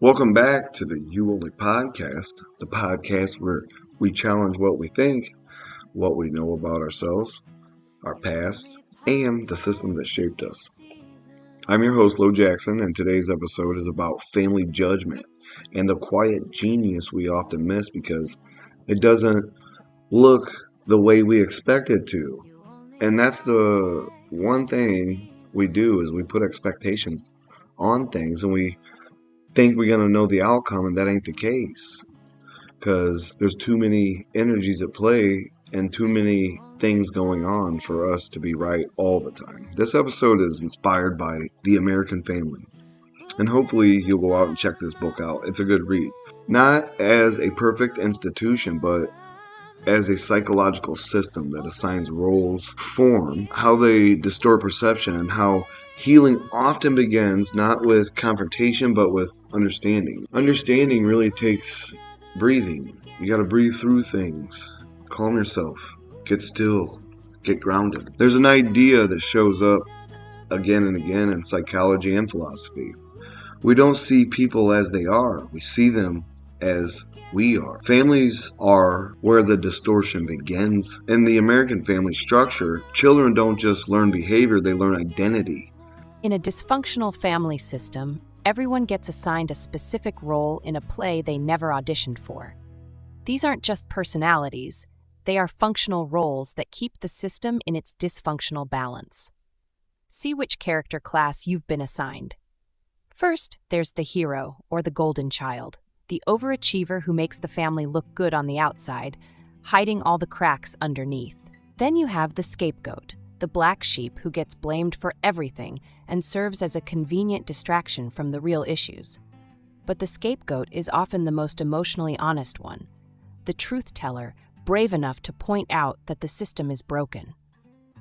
Welcome back to the You Only Podcast, the podcast where we challenge what we think, what we know about ourselves, our past, and the system that shaped us. I'm your host, Lo Jackson, and today's episode is about family judgment and the quiet genius we often miss because it doesn't look the way we expect it to. And that's the one thing we do is we put expectations on things and we think we're going to know the outcome, and that ain't the case because there's too many energies at play and too many things going on for us to be right all the time. This episode is inspired by The American Family, and hopefully you'll go out and check this book out. It's a good read. Not as a perfect institution, but as a psychological system that assigns roles, form, how they distort perception, and how healing often begins not with confrontation but with understanding. Understanding really takes breathing. You gotta breathe through things, calm yourself, get still, get grounded. There's an idea that shows up again and again in psychology and philosophy. We don't see people as they are, we see them as we are. Families are where the distortion begins. In the American family structure, children don't just learn behavior, they learn identity. In a dysfunctional family system, everyone gets assigned a specific role in a play they never auditioned for. These aren't just personalities, they are functional roles that keep the system in its dysfunctional balance. See which character class you've been assigned. First, there's the hero, or the golden child. The overachiever who makes the family look good on the outside, hiding all the cracks underneath. Then you have the scapegoat, the black sheep who gets blamed for everything and serves as a convenient distraction from the real issues. But the scapegoat is often the most emotionally honest one, the truth teller, brave enough to point out that the system is broken.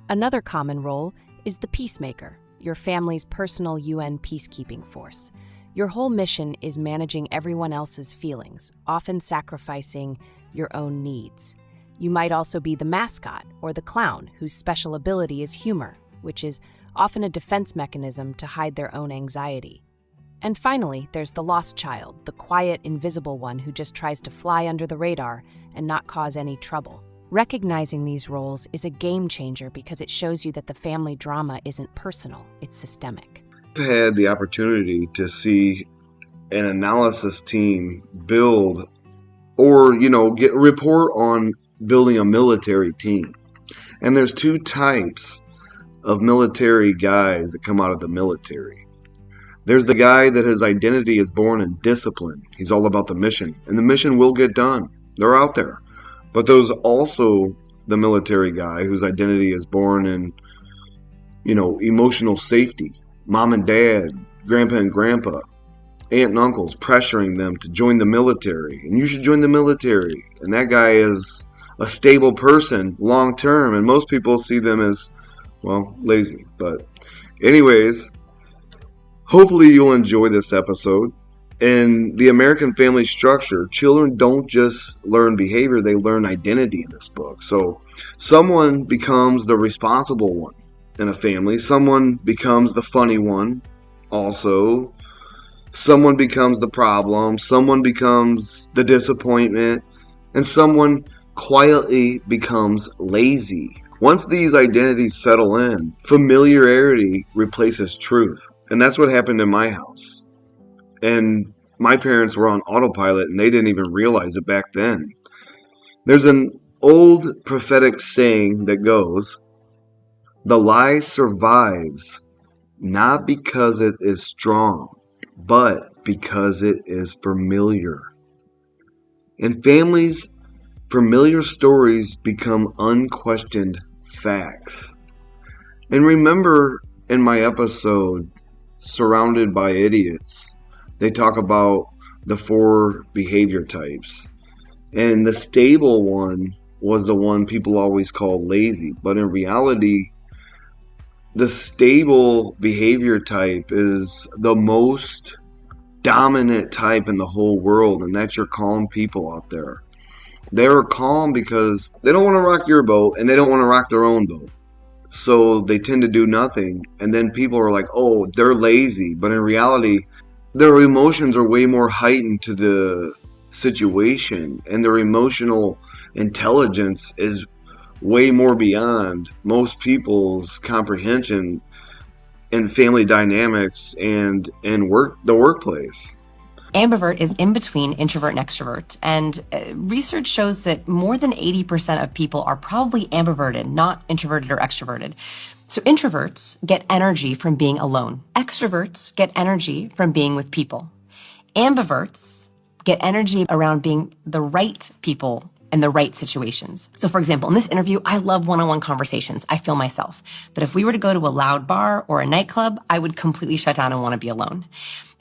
Another common role is the peacemaker, your family's personal UN peacekeeping force. Your whole mission is managing everyone else's feelings, often sacrificing your own needs. You might also be the mascot or the clown whose special ability is humor, which is often a defense mechanism to hide their own anxiety. And finally, there's the lost child, the quiet, invisible one who just tries to fly under the radar and not cause any trouble. Recognizing these roles is a game changer because it shows you that the family drama isn't personal, it's systemic. I've had the opportunity to see an analysis team build or, get a report on building a military team. And there's two types of military guys that come out of the military. There's the guy that his identity is born in discipline. He's all about the mission, and the mission will get done. They're out there. But there's also the military guy whose identity is born in, emotional safety. Mom and dad, grandpa and grandpa, aunt and uncles pressuring them to join the military. And you should join the military. And that guy is a stable person long term. And most people see them as, lazy. But anyways, hopefully you'll enjoy this episode. In the American family structure, children don't just learn behavior, they learn identity in this book. So someone becomes the responsible one in a family. Someone becomes the funny one. Also, someone becomes the problem. Someone becomes the disappointment. And someone quietly becomes lazy. Once these identities settle in, familiarity replaces truth. And that's what happened in my house. And my parents were on autopilot and they didn't even realize it back then. There's an old prophetic saying that goes, "The lie survives not because it is strong, but because it is familiar." In families, familiar stories become unquestioned facts. And remember in my episode, Surrounded by Idiots, they talk about the 4 behavior types. And the stable one was the one people always call lazy. But in reality, the stable behavior type is the most dominant type in the whole world, and that's your calm people out there. They're calm because they don't want to rock your boat and they don't want to rock their own boat. So they tend to do nothing, and then people are like, oh, they're lazy. But in reality, their emotions are way more heightened to the situation, and their emotional intelligence is way more beyond most people's comprehension in family dynamics and in the workplace. Ambivert is in between introvert and extrovert, and research shows that more than 80% of people are probably ambiverted, not introverted or extroverted. So introverts get energy from being alone. Extroverts get energy from being with people. Ambiverts get energy around being the right people in the right situations. So for example, in this interview, I love one-on-one conversations. I feel myself. But if we were to go to a loud bar or a nightclub, I would completely shut down and want to be alone.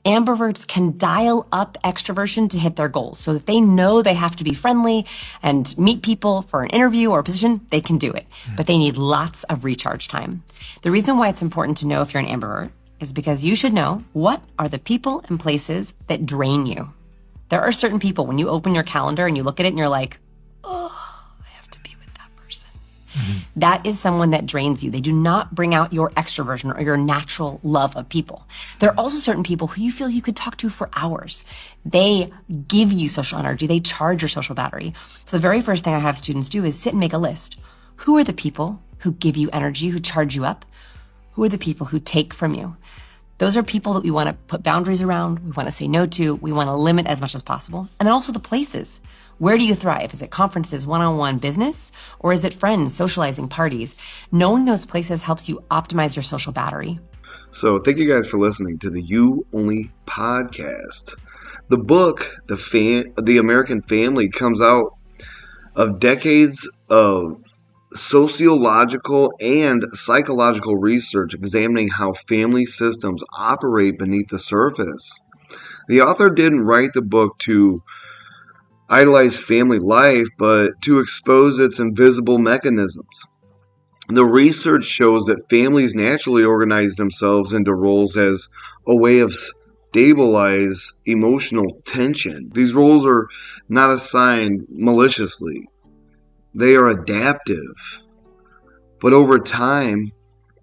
Ambiverts can dial up extroversion to hit their goals. So if they know they have to be friendly and meet people for an interview or a position, they can do it. But they need lots of recharge time. The reason why it's important to know if you're an ambivert is because you should know what are the people and places that drain you. There are certain people, when you open your calendar and you look at it and you're like, oh, I have to be with that person. Mm-hmm. That is someone that drains you. They do not bring out your extroversion or your natural love of people. There are also certain people who you feel you could talk to for hours. They give you social energy. They charge your social battery. So the very first thing I have students do is sit and make a list. Who are the people who give you energy, who charge you up? Who are the people who take from you? Those are people that we want to put boundaries around, we want to say no to, we want to limit as much as possible. And then also the places. Where do you thrive? Is it conferences, one-on-one business? Or is it friends, socializing, parties? Knowing those places helps you optimize your social battery. So thank you guys for listening to the You Only podcast. The book, The American Family, comes out of decades of sociological and psychological research examining how family systems operate beneath the surface. The author didn't write the book to idolize family life, but to expose its invisible mechanisms. The research shows that families naturally organize themselves into roles as a way of stabilize emotional tension. These roles are not assigned maliciously. They are adaptive, but over time,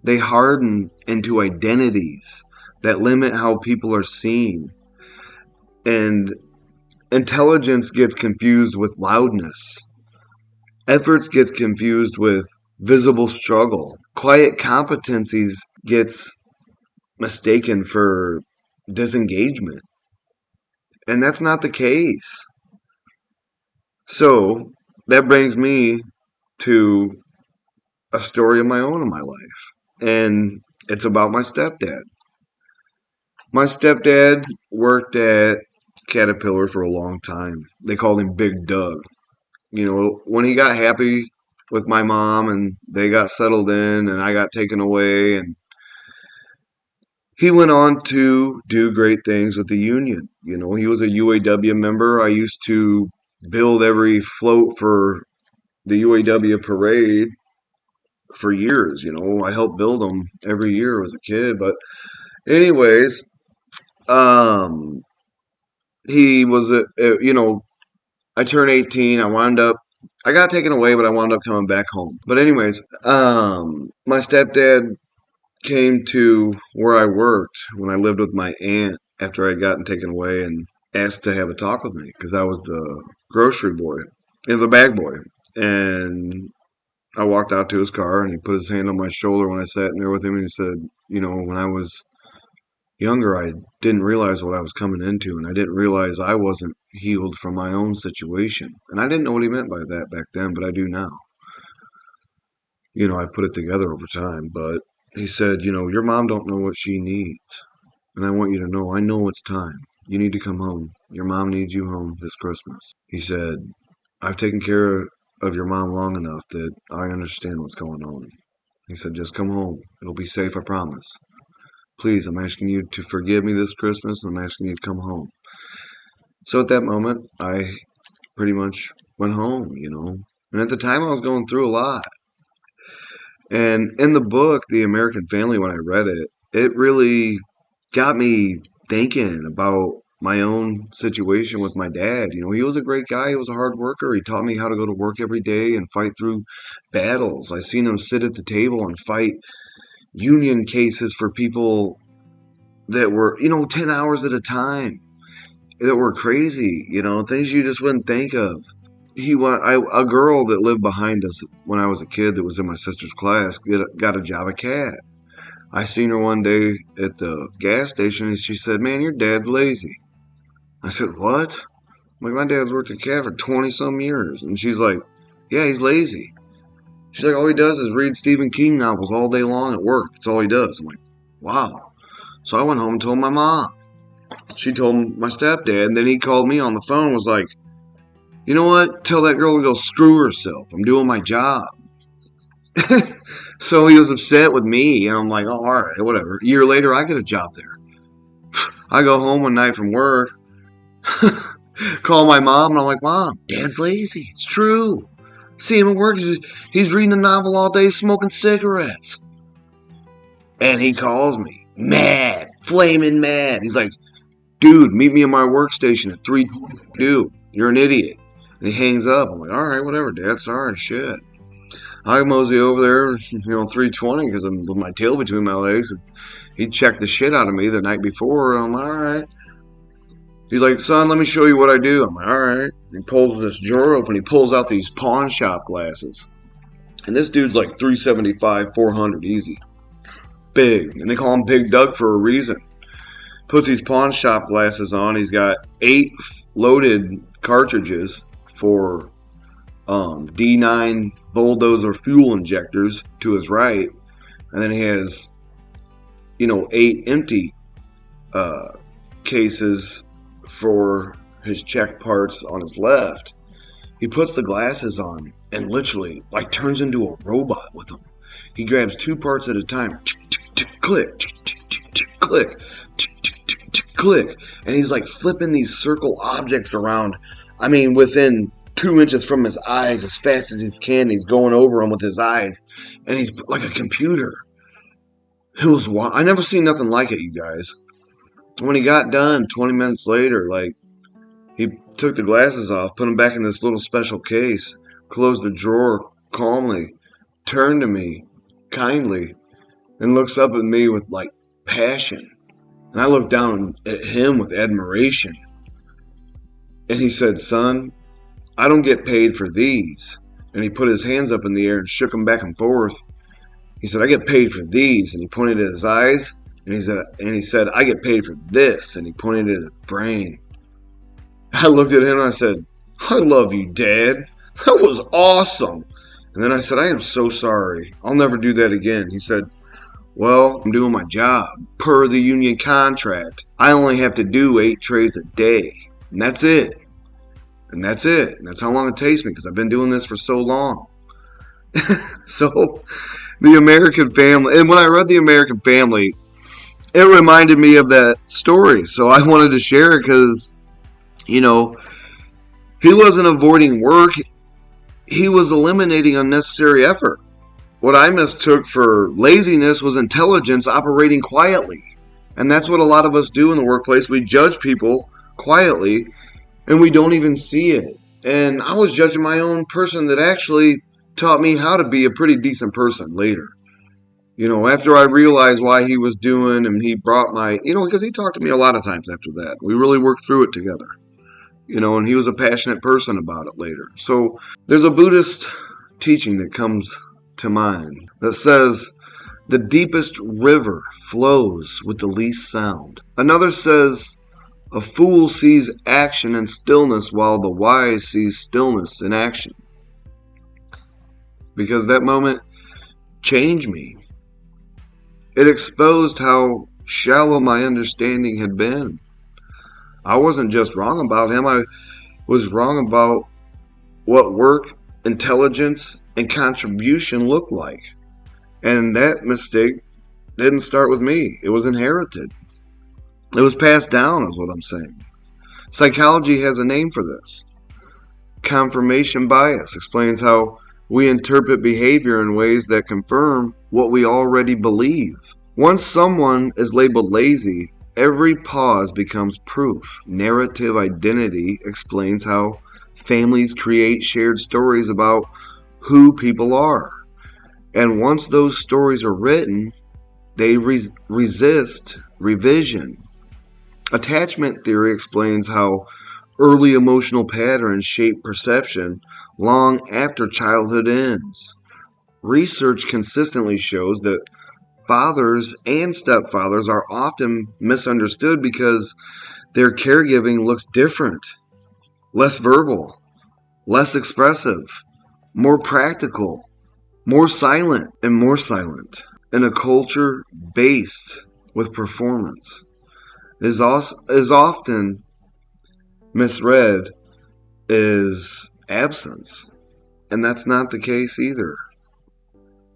they harden into identities that limit how people are seen. And intelligence gets confused with loudness. Efforts gets confused with visible struggle. Quiet competencies gets mistaken for disengagement. And that's not the case. So, that brings me to a story of my own in my life. And it's about my stepdad. My stepdad worked at Caterpillar for a long time. They called him Big Doug. You know, when he got happy with my mom and they got settled in and I got taken away, and he went on to do great things with the union. You know, he was a UAW member. I used to build every float for the UAW parade for years. You know, I helped build them every year as a kid. But anyways, he was I turned 18. I got taken away, but I wound up coming back home. But anyways, my stepdad came to where I worked when I lived with my aunt after I'd gotten taken away and asked to have a talk with me because I was the grocery boy, the bag boy. And I walked out to his car and he put his hand on my shoulder when I sat in there with him and he said, you know, when I was younger, I didn't realize what I was coming into, and I didn't realize I wasn't healed from my own situation. And I didn't know what he meant by that back then, but I do now. You know, I've put it together over time, but he said, you know, your mom don't know what she needs. And I want you to know, I know it's time. You need to come home. Your mom needs you home this Christmas. He said, I've taken care of your mom long enough that I understand what's going on. He said, just come home. It'll be safe, I promise. Please, I'm asking you to forgive me this Christmas, and I'm asking you to come home. So at that moment, I pretty much went home, you know. And at the time, I was going through a lot. And in the book, The American Family, when I read it, it really got me thinking about my own situation with my dad. You know, he was a great guy. He was a hard worker. He taught me how to go to work every day and fight through battles. I seen him sit at the table and fight union cases for people that were, 10 hours at a time, that were crazy, things you just wouldn't think of. A girl that lived behind us when I was a kid that was in my sister's class got a Java cat. I seen her one day at the gas station and she said, "Man, your dad's lazy." I said, "What?" I'm like, "My dad's worked at cat for 20 some years." And she's like, "Yeah, he's lazy." She's like, "All he does is read Stephen King novels all day long at work. That's all he does." I'm like, "Wow." So I went home and told my mom. She told my stepdad, and then he called me on the phone and was like, "You know what? Tell that girl to go screw herself. I'm doing my job." So he was upset with me, and I'm like, "Oh, all right, whatever." A year later, I get a job there. I go home one night from work, call my mom, and I'm like, "Mom, Dad's lazy. It's true. See him at work. He's reading a novel all day, smoking cigarettes." And he calls me, mad, flaming mad. He's like, "Dude, meet me at my workstation at 3:20. Dude, you're an idiot." And he hangs up. I'm like, "All right, whatever, Dad. Sorry, shit." I mosey over there, 3:20 because I'm with my tail between my legs. He checked the shit out of me the night before. I'm like, "All right." He's like, "Son, let me show you what I do." I'm like, "All right." He pulls this drawer open. He pulls out these pawn shop glasses. And this dude's like 375, 400, easy. Big. And they call him Big Doug for a reason. Puts these pawn shop glasses on. He's got 8 loaded cartridges for D9 bulldozer fuel injectors to his right. And then he has, 8 empty cases for his check parts on his left. He puts the glasses on and literally like turns into a robot with them. He grabs 2 parts at a time. Click, click, click. And he's like flipping these circle objects around. I mean, within 2 inches from his eyes as fast as he can. He's going over them with his eyes. And he's like a computer. It was wild. I never seen nothing like it, you guys. When he got done, 20 minutes later, like, he took the glasses off, put them back in this little special case, closed the drawer calmly, turned to me kindly, and looks up at me with, like, passion. And I looked down at him with admiration. And he said, "Son, I don't get paid for these." And he put his hands up in the air and shook them back and forth. He said, "I get paid for these." And he pointed at his eyes. And he said, "I get paid for this." And he pointed at his brain. I looked at him and I said, "I love you, Dad. That was awesome." And then I said, "I am so sorry. I'll never do that again." He said, "Well, I'm doing my job. Per the union contract, I only have to do 8 trays a day. And that's it. And that's it. And that's how long it takes me because I've been doing this for so long." So, the American Family. And when I read The American Family, it reminded me of that story. So I wanted to share it because, he wasn't avoiding work. He was eliminating unnecessary effort. What I mistook for laziness was intelligence operating quietly. And that's what a lot of us do in the workplace. We judge people quietly, and we don't even see it. And I was judging my own person that actually taught me how to be a pretty decent person later. After I realized why he was doing, and he brought my, because he talked to me a lot of times after that. We really worked through it together. And he was a passionate person about it later. So there's a Buddhist teaching that comes to mind that says, "The deepest river flows with the least sound." Another says, "A fool sees action and stillness while the wise sees stillness and action." Because that moment changed me. It exposed how shallow my understanding had been. I wasn't just wrong about him. I was wrong about what work, intelligence, and contribution looked like. And that mistake didn't start with me. It was inherited. It was passed down, is what I'm saying. Psychology has a name for this. Confirmation bias explains how we interpret behavior in ways that confirm what we already believe. Once someone is labeled lazy, every pause becomes proof. Narrative identity explains how families create shared stories about who people are. And once those stories are written, they resist revision. Attachment theory explains how early emotional patterns shape perception long after childhood ends. Research consistently shows that fathers and stepfathers are often misunderstood because their caregiving looks different, less verbal, less expressive, more practical, more silent, and more silent. In a culture based with performance, is often misread as absence, and that's not the case either.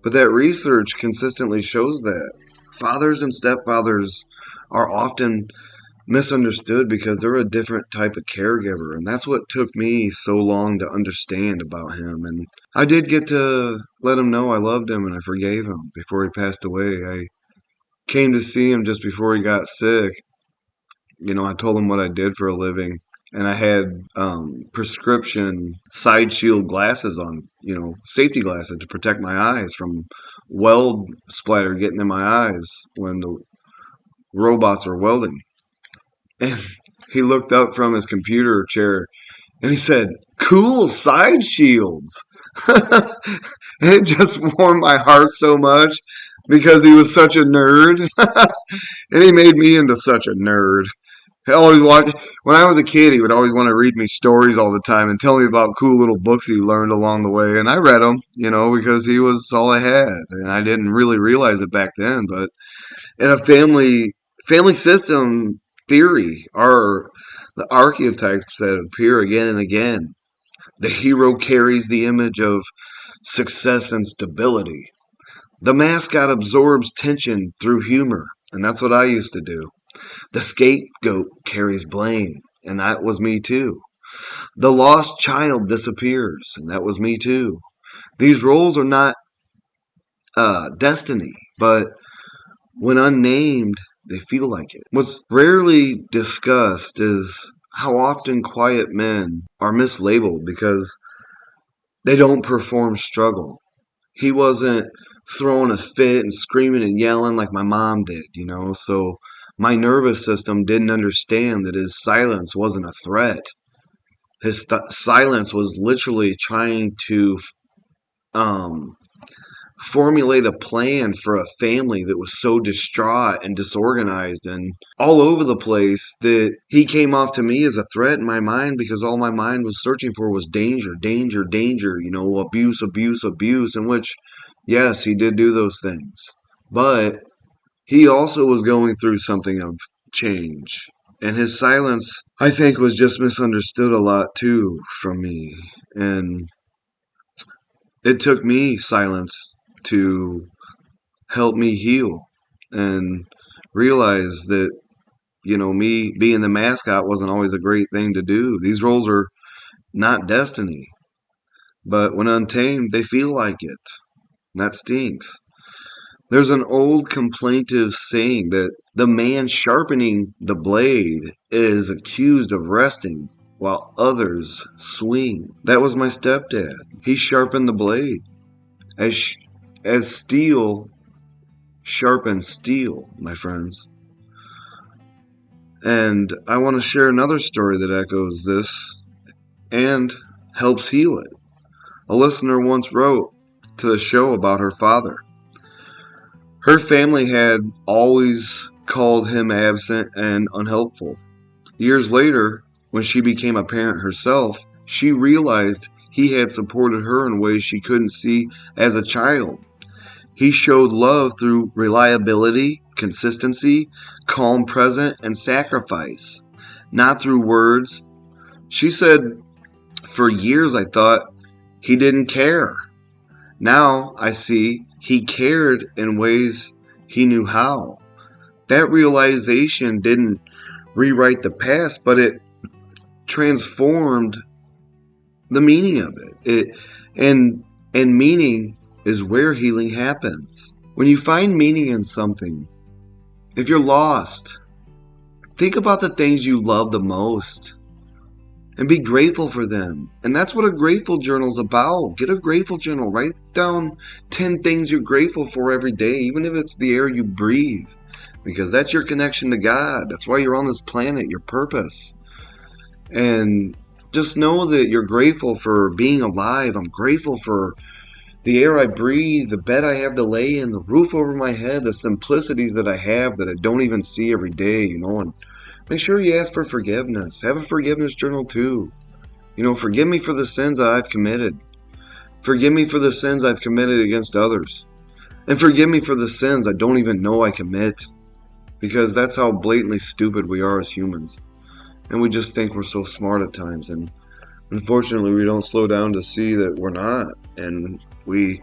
But that research consistently shows that fathers and stepfathers are often misunderstood because they're a different type of caregiver, and that's what took me so long to understand about him. And I did get to let him know I loved him and I forgave him before he passed away. I came to see him just before he got sick. I told him what I did for a living, and I had prescription side shield glasses on, safety glasses to protect my eyes from weld splatter getting in my eyes when the robots are welding. And he looked up from his computer chair and he said, "Cool side shields." And it just warmed my heart so much because he was such a nerd. And he made me into such a nerd. When I was a kid, he would always want to read me stories all the time and tell me about cool little books he learned along the way. And I read them, because he was all I had. And I didn't really realize it back then. But in a family system theory are the archetypes that appear again and again. The hero carries the image of success and stability. The mascot absorbs tension through humor, and that's what I used to do. The scapegoat carries blame, and that was me too. The lost child disappears, and that was me too. These roles are not destiny, but when unnamed, they feel like it. What's rarely discussed is how often quiet men are mislabeled because they don't perform struggle. He wasn't throwing a fit and screaming and yelling like my mom did, so my nervous system didn't understand that his silence wasn't a threat. His silence was literally trying to formulate a plan for a family that was so distraught and disorganized and all over the place that he came off to me as a threat in my mind because all my mind was searching for was danger, danger, danger, abuse, abuse, abuse, in which, yes, he did do those things. But he also was going through something of change. And his silence, I think, was just misunderstood a lot too from me. And it took me silence to help me heal and realize that, me being the mascot wasn't always a great thing to do. These roles are not destiny, but when untamed, they feel like it. And that stinks. There's an old complaintive saying that the man sharpening the blade is accused of resting while others swing. That was my stepdad. He sharpened the blade as steel sharpens steel, my friends. And I want to share another story that echoes this and helps heal it. A listener once wrote to the show about her father. Her family had always called him absent and unhelpful. Years later, when she became a parent herself, she realized he had supported her in ways she couldn't see as a child. He showed love through reliability, consistency, calm presence, and sacrifice, not through words. She said, "For years I thought he didn't care. Now I see he cared in ways he knew how." That realization didn't rewrite the past, but it transformed the meaning of it. And meaning is where healing happens. When you find meaning in something, if you're lost, think about the things you love the most and be grateful for them. And that's what a grateful journal is about. Get a grateful journal. Write down 10 things you're grateful for every day, even if it's the air you breathe, because that's your connection to God. That's why you're on this planet, your purpose. And just know that you're grateful for being alive. I'm grateful for the air I breathe, the bed I have to lay in, the roof over my head, the simplicities that I have that I don't even see every day, and make sure you ask for forgiveness. Have a forgiveness journal too. Forgive me for the sins that I've committed. Forgive me for the sins I've committed against others. And forgive me for the sins I don't even know I commit. Because that's how blatantly stupid we are as humans. And we just think we're so smart at times. And unfortunately, we don't slow down to see that we're not. And we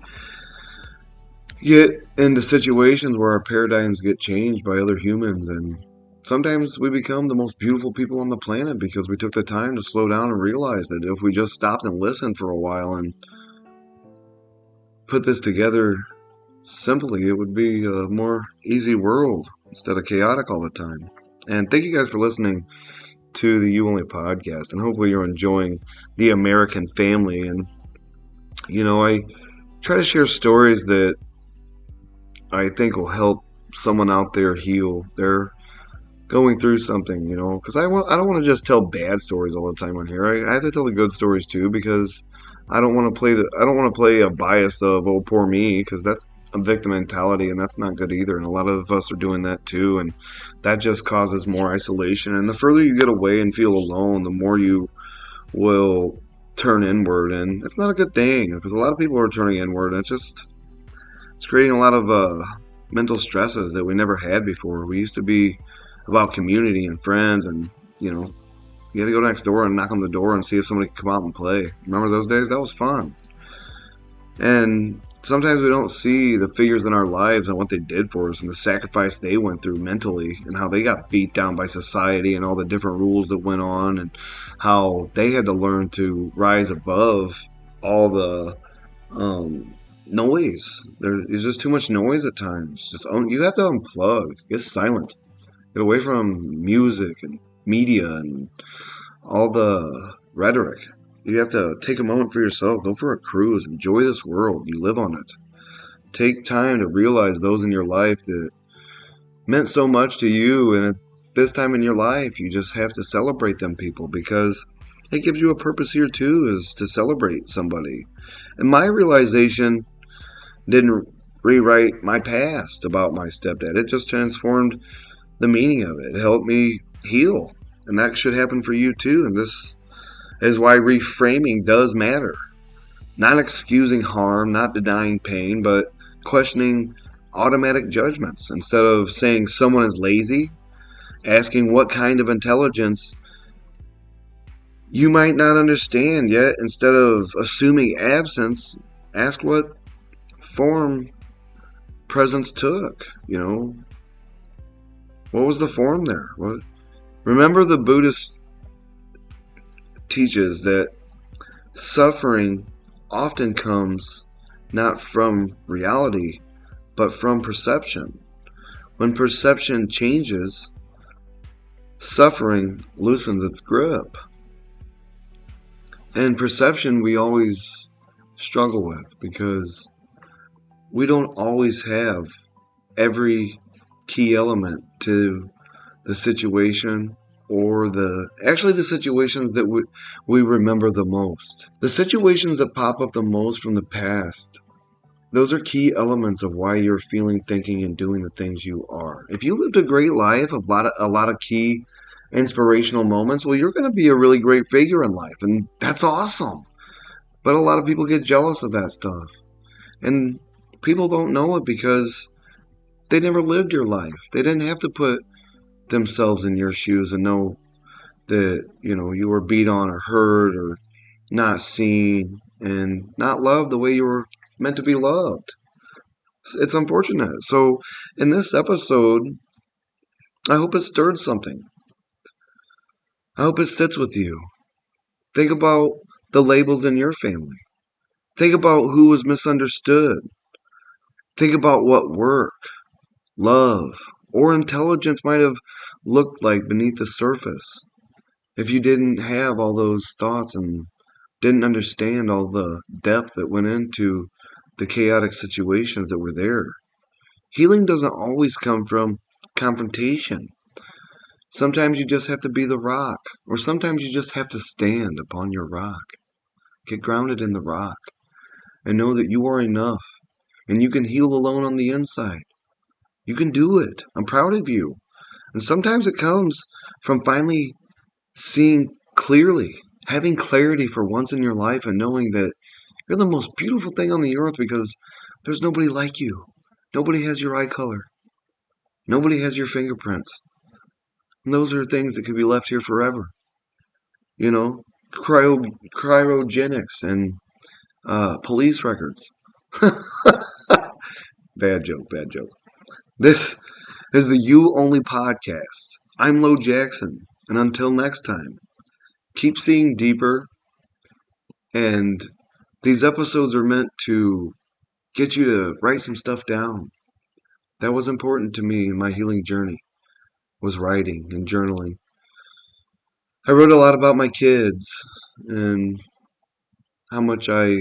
get into situations where our paradigms get changed by other humans, and sometimes we become the most beautiful people on the planet because we took the time to slow down and realize that if we just stopped and listened for a while and put this together simply, it would be a more easy world instead of chaotic all the time. And thank you guys for listening to the You Only podcast, and hopefully you're enjoying the American family. And I try to share stories that I think will help someone out there heal. They're going through something, because I don't want to just tell bad stories all the time on here. I have to tell the good stories too, because I don't want to play a bias of, oh, poor me, because that's a victim mentality, and that's not good either. And a lot of us are doing that too, and that just causes more isolation. And the further you get away and feel alone, the more you will turn inward, and it's not a good thing, because a lot of people are turning inward, and it's creating a lot of mental stresses that we never had before. We used to be about community and friends, and you had to go next door and knock on the door and see if somebody could come out and play. Remember those days? That was fun. And sometimes we don't see the figures in our lives and what they did for us and the sacrifice they went through mentally and how they got beat down by society and all the different rules that went on, and how they had to learn to rise above all the noise. There's just too much noise at times. You have to unplug, get silent, get away from music and media and all the rhetoric. You have to take a moment for yourself, go for a cruise, enjoy this world. You live on it. Take time to realize those in your life that meant so much to you, and at this time in your life, you just have to celebrate them people, because it gives you a purpose here too, is to celebrate somebody. And my realization didn't rewrite my past about my stepdad. It just transformed the meaning of it. It helped me heal. And that should happen for you too. And this is why reframing does matter. Not excusing harm, not denying pain, but questioning automatic judgments. Instead of saying someone is lazy, asking what kind of intelligence you might not understand yet. Instead of assuming absence, ask what form presence took. What was the form there? Remember, the Buddhist teaches that suffering often comes not from reality, but from perception. When perception changes, suffering loosens its grip. And perception we always struggle with, because we don't always have every key element to the situation, or the situations that we remember the most. The situations that pop up the most from the past, those are key elements of why you're feeling, thinking, and doing the things you are. If you lived a great life, a lot of key inspirational moments, well, you're going to be a really great figure in life, and that's awesome. But a lot of people get jealous of that stuff, and people don't know it because they never lived your life. They didn't have to put themselves in your shoes and know that you were beat on or hurt or not seen and not loved the way you were meant to be loved. It's unfortunate. So in this episode, I hope it stirred something. I hope it sits with you. Think about the labels in your family. Think about who was misunderstood. Think about what work, love, or intelligence might have looked like beneath the surface. if you didn't have all those thoughts and didn't understand all the depth that went into the chaotic situations that were there. Healing doesn't always come from confrontation. Sometimes you just have to be the rock, or sometimes you just have to stand upon your rock. Get grounded in the rock and know that you are enough and you can heal alone on the inside. You can do it. I'm proud of you. And sometimes it comes from finally seeing clearly, having clarity for once in your life and knowing that you're the most beautiful thing on the earth because there's nobody like you. Nobody has your eye color. Nobody has your fingerprints. And those are things that could be left here forever. You know, cryogenics and police records. Bad joke, bad joke. This is the You Only Podcast. I'm Lo Jackson, and until next time, keep seeing deeper, and these episodes are meant to get you to write some stuff down. That was important to me in my healing journey, was writing and journaling. I wrote a lot about my kids and how much I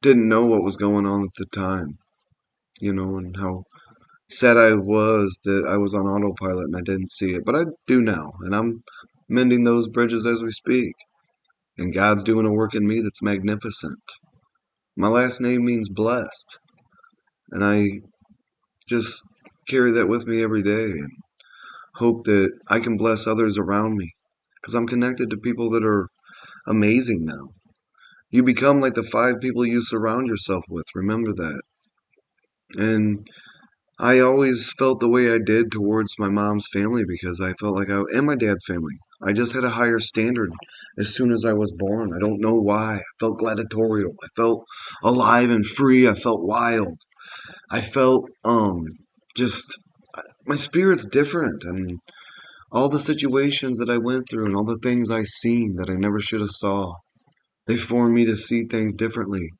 didn't know what was going on at the time, and how sad I was that I was on autopilot and I didn't see it. But I do now, and I'm mending those bridges as we speak. And God's doing a work in me that's magnificent. My last name means blessed, and I just carry that with me every day and hope that I can bless others around me because I'm connected to people that are amazing now. You become like the 5 people you surround yourself with. Remember that. And I always felt the way I did towards my mom's family because I felt like and my dad's family. I just had a higher standard as soon as I was born. I don't know why. I felt gladiatorial. I felt alive and free. I felt wild. I felt just my spirit's different, and all the situations that I went through and all the things I seen that I never should have saw. They formed me to see things differently.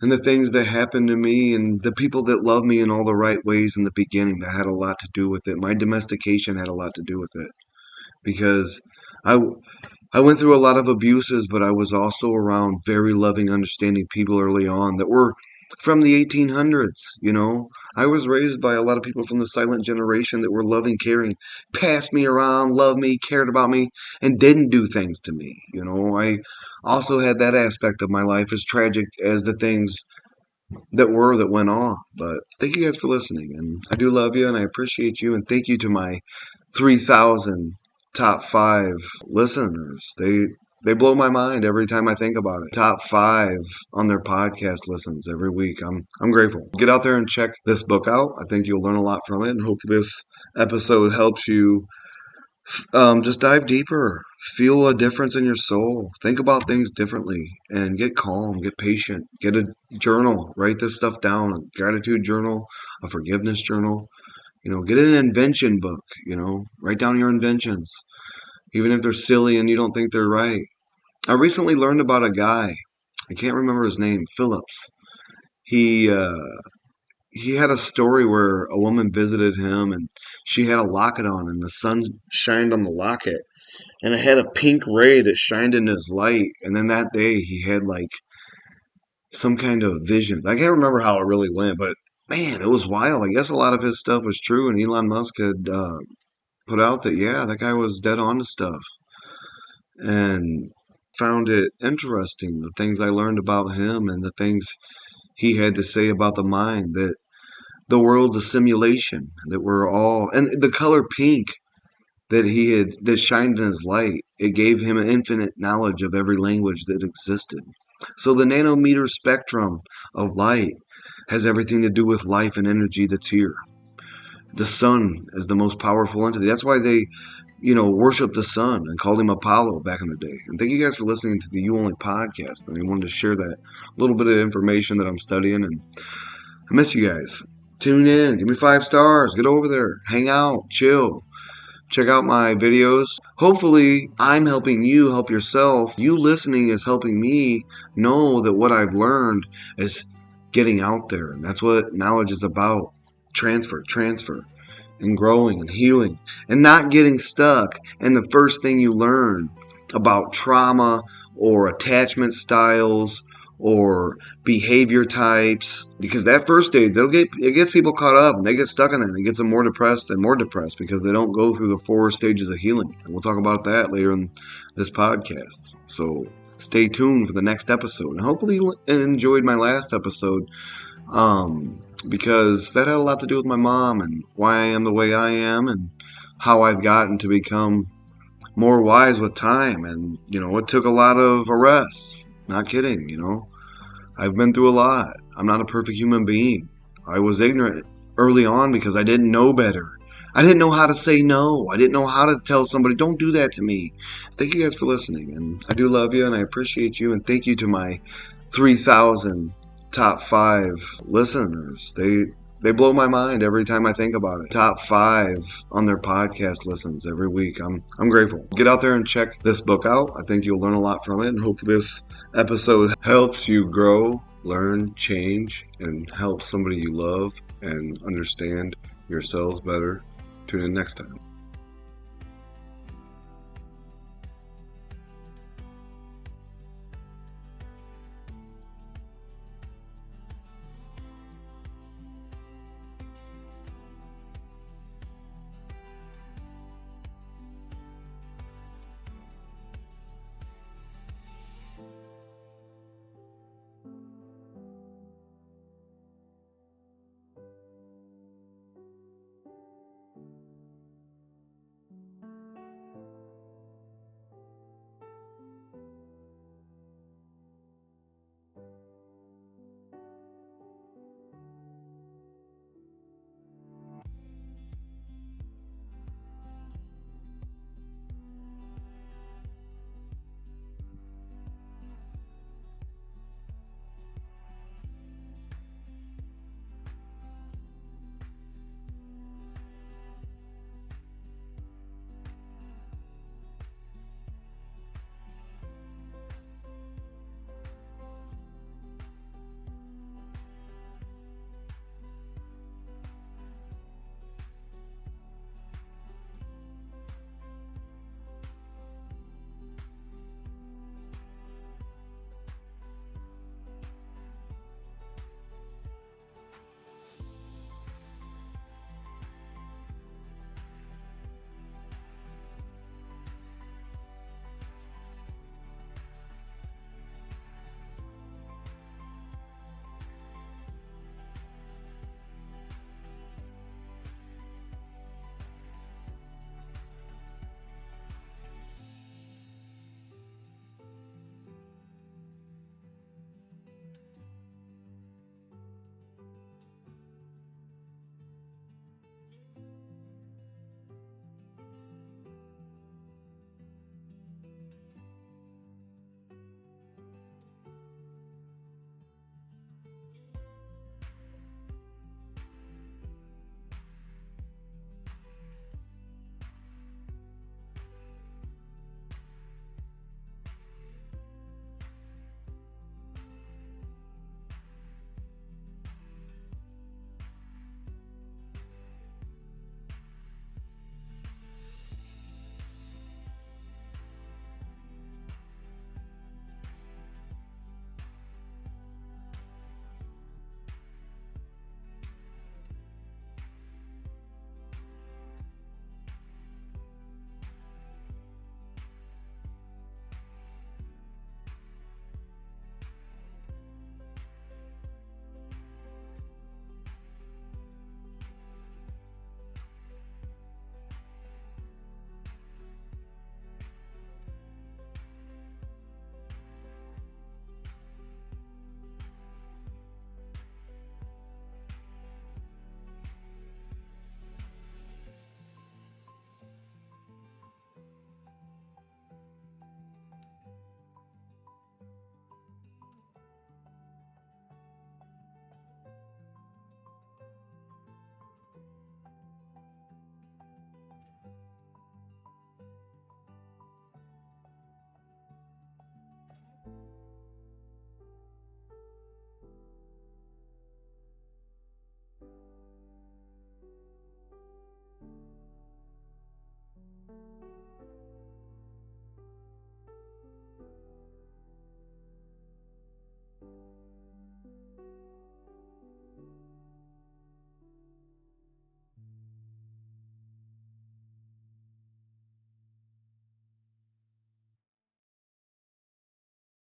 And the things that happened to me and the people that love me in all the right ways in the beginning, that had a lot to do with it. My domestication had a lot to do with it. Because I, I went through a lot of abuses, but I was also around very loving, understanding people early on that were from the 1800s, I was raised by a lot of people from the silent generation that were loving, caring, passed me around, loved me, cared about me, and didn't do things to me. I also had that aspect of my life, as tragic as the things that went on. But thank you guys for listening, and I do love you, and I appreciate you, and thank you to my 3,000 top 5 listeners. They blow my mind every time I think about it. Top 5 on their podcast listens every week. I'm grateful. Get out there and check this book out. I think you'll learn a lot from it, and hope this episode helps you just dive deeper. Feel a difference in your soul. Think about things differently, and get calm, get patient. Get a journal. Write this stuff down. A gratitude journal, a forgiveness journal. Get an invention book. Write down your inventions, even if they're silly and you don't think they're right. I recently learned about a guy. I can't remember his name. Phillips. He had a story where a woman visited him and she had a locket on and the sun shined on the locket and it had a pink ray that shined in his light. And then that day he had like some kind of visions. I can't remember how it really went, but man, it was wild. I guess a lot of his stuff was true, and Elon Musk had put out that, yeah, that guy was dead on to stuff. And found it interesting, the things I learned about him and the things he had to say about the mind, that the world's a simulation, that we're all, and the color pink that shined in his light, it gave him an infinite knowledge of every language that existed. So the nanometer spectrum of light has everything to do with life and energy that's here. The sun is the most powerful entity. That's why they worship the sun and called him Apollo back in the day. And thank you guys for listening to the You Only Podcast. And I wanted to share that little bit of information that I'm studying. And I miss you guys. Tune in. Give me 5 stars. Get over there. Hang out. Chill. Check out my videos. Hopefully, I'm helping you help yourself. You listening is helping me know that what I've learned is getting out there. And that's what knowledge is about. Transfer. and growing and healing and not getting stuck. And the first thing you learn about trauma or attachment styles or behavior types, because that first stage, it gets people caught up and they get stuck in that. It gets them more depressed and more depressed because they don't go through the 4 stages of healing. And we'll talk about that later in this podcast. So stay tuned for the next episode. And hopefully you enjoyed my last episode, because that had a lot to do with my mom and why I am the way I am and how I've gotten to become more wise with time. And, it took a lot of arrests. Not kidding, I've been through a lot. I'm not a perfect human being. I was ignorant early on because I didn't know better. I didn't know how to say no. I didn't know how to tell somebody, don't do that to me. Thank you guys for listening. And I do love you and I appreciate you. And thank you to my 3,000 top 5 listeners. They blow my mind every time I think about it. Top 5 on their podcast listens every week. I'm grateful. Get out there and check this book out. I think you'll learn a lot from it. And hope this episode helps you grow, learn, change, and help somebody you love and understand yourselves better. Tune in next time.